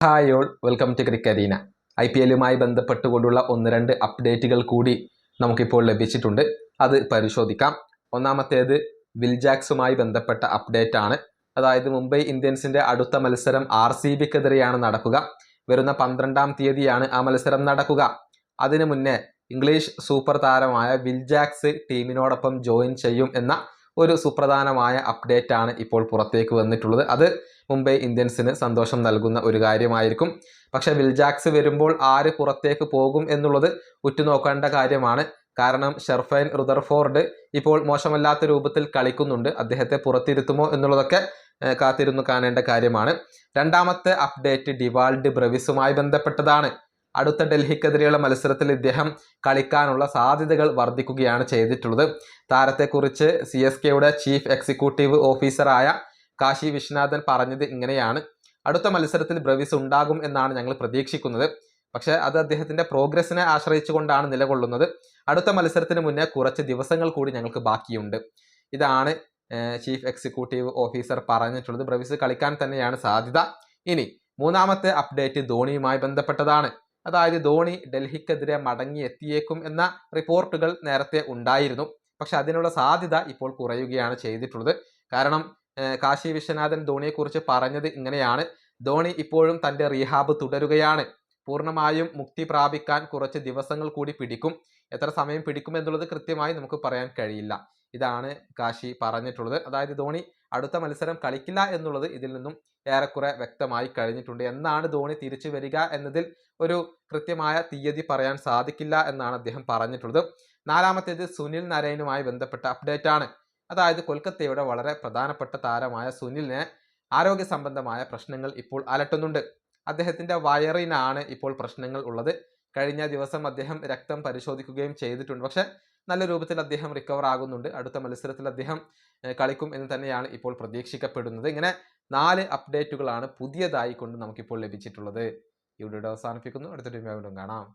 Hi all welcome to Crickarena. IPLുമായി ബന്ധപ്പെട്ടുകൊണ്ടുള്ള ഒന്ന് രണ്ട് അപ്ഡേറ്റുകൾ കൂടി നമുക്കിപ്പോൾ ലഭിച്ചിട്ടുണ്ട്. അത് പരിശോധിക്കാം. ഒന്നാമത്തേത് വിൽജാക്സുമായി ബന്ധപ്പെട്ട അപ്ഡേറ്റ് ആണ്. അതായത് മുംബൈ ഇന്ത്യൻസിന്റെ അടുത്ത മത്സരം RCBക്കെതിരെയാണ് നടക്കുക. വരുന്ന 12-ാം തീയതിയാണ് ആ മത്സരം നടക്കുക. അതിനു മുന്നേ ഇംഗ്ലീഷ് സൂപ്പർ താരമായ വിൽജാക്സ് ടീമിനോടൊപ്പം ജോയിൻ ചെയ്യും എന്ന ഒരു സുപ്രധാനമായ അപ്ഡേറ്റ് ആണ് ഇപ്പോൾ പുറത്തേക്ക് വന്നിട്ടുള്ളത്. അത് മുംബൈ ഇന്ത്യൻസിന് സന്തോഷം നൽകുന്ന ഒരു കാര്യമായിരിക്കും. പക്ഷേ വിൽജാക്സ് വരുമ്പോൾ ആര് പുറത്തേക്ക് പോകും എന്നുള്ളത് ഉറ്റുനോക്കേണ്ട കാര്യമാണ്. കാരണം ഷെർഫൈൻ റുദർഫോർഡ് ഇപ്പോൾ മോശമല്ലാത്ത രൂപത്തിൽ കളിക്കുന്നുണ്ട്. അദ്ദേഹത്തെ പുറത്തിരുത്തുമോ എന്നുള്ളതൊക്കെ കാത്തിരുന്നു കാണേണ്ട കാര്യമാണ്. രണ്ടാമത്തെ അപ്ഡേറ്റ് ഡിവാൾഡ് ബ്രെവിസുമായി ബന്ധപ്പെട്ടതാണ്. അടുത്ത ഡൽഹിക്കെതിരെയുള്ള മത്സരത്തിൽ ഇദ്ദേഹം കളിക്കാനുള്ള സാധ്യതകൾ വർദ്ധിക്കുകയാണ് ചെയ്തിട്ടുള്ളത്. താരത്തെക്കുറിച്ച് CSKയുടെ ചീഫ് എക്സിക്യൂട്ടീവ് ഓഫീസറായ കാശി വിശ്വനാഥൻ പറഞ്ഞത് ഇങ്ങനെയാണ്: അടുത്ത മത്സരത്തിൽ ബ്രെവിസ് ഉണ്ടാകും എന്നാണ് ഞങ്ങൾ പ്രതീക്ഷിക്കുന്നത്. പക്ഷേ അത് അദ്ദേഹത്തിന്റെ പ്രോഗ്രസിനെ ആശ്രയിച്ചുകൊണ്ടാണ് നിലകൊള്ളുന്നത്. അടുത്ത മത്സരത്തിന് മുന്നേ കുറച്ച് ദിവസങ്ങൾ കൂടി ഞങ്ങൾക്ക് ബാക്കിയുണ്ട്. ഇതാണ് ചീഫ് എക്സിക്യൂട്ടീവ് ഓഫീസർ പറഞ്ഞിട്ടുള്ളത്. ബ്രെവിസ് കളിക്കാൻ തന്നെയാണ് സാധ്യത. ഇനി മൂന്നാമത്തെ അപ്ഡേറ്റ് ധോണിയുമായി ബന്ധപ്പെട്ടതാണ്. അതായത് ധോണി ഡൽഹിക്കെതിരെ മടങ്ങി എത്തിയേക്കും എന്ന റിപ്പോർട്ടുകൾ നേരത്തെ ഉണ്ടായിരുന്നു. പക്ഷെ അതിനുള്ള സാധ്യത ഇപ്പോൾ കുറയുകയാണ് ചെയ്തിട്ടുള്ളത്. കാരണം കാശി വിശ്വനാഥൻ ധോണിയെക്കുറിച്ച് പറഞ്ഞത് ഇങ്ങനെയാണ്: ധോണി ഇപ്പോഴും തൻ്റെ റീഹാബ് തുടരുകയാണ്. പൂർണ്ണമായും മുക്തി പ്രാപിക്കാൻ കുറച്ച് ദിവസങ്ങൾ കൂടി പിടിക്കും. എത്ര സമയം പിടിക്കും എന്നുള്ളത് കൃത്യമായി നമുക്ക് പറയാൻ കഴിയില്ല. ഇതാണ് കാശി പറഞ്ഞിട്ടുള്ളത്. അതായത് ധോണി അടുത്ത മത്സരം കളിക്കില്ല എന്നുള്ളത് ഇതിൽ നിന്നും ഏറെക്കുറെ വ്യക്തമായി കഴിഞ്ഞിട്ടുണ്ട്. എന്നാണ് ധോണി തിരിച്ചു വരിക എന്നതിൽ ഒരു കൃത്യമായ തീയതി പറയാൻ സാധിക്കില്ല എന്നാണ് അദ്ദേഹം പറഞ്ഞിട്ടുള്ളത്. നാലാമത്തേത് സുനിൽ നരൈനുമായി ബന്ധപ്പെട്ട അപ്ഡേറ്റ് ആണ്. അതായത് കൊൽക്കത്തയുടെ വളരെ പ്രധാനപ്പെട്ട താരമായ സുനിലിനെ ആരോഗ്യ സംബന്ധമായ പ്രശ്നങ്ങൾ ഇപ്പോൾ അലട്ടുന്നുണ്ട്. അദ്ദേഹത്തിന്റെ വയറിനാണ് ഇപ്പോൾ പ്രശ്നങ്ങൾ ഉള്ളത്. കഴിഞ്ഞ ദിവസം അദ്ദേഹം രക്തം പരിശോധിക്കുകയും ചെയ്തിട്ടുണ്ട്. പക്ഷെ നല്ല രൂപത്തിൽ അദ്ദേഹം റിക്കവർ ആകുന്നുണ്ട്. അടുത്ത മത്സരത്തിൽ അദ്ദേഹം കളിക്കും എന്ന് തന്നെയാണ് ഇപ്പോൾ പ്രതീക്ഷിക്കപ്പെടുന്നത്. ഇങ്ങനെ 4 അപ്ഡേറ്റുകളാണ് പുതിയതായി കൊണ്ട് നമുക്കിപ്പോൾ ലഭിച്ചിട്ടുള്ളത്. ഈ വീഡിയോ അവസാനിപ്പിക്കുന്നു. അടുത്ത വീണ്ടും കാണാം.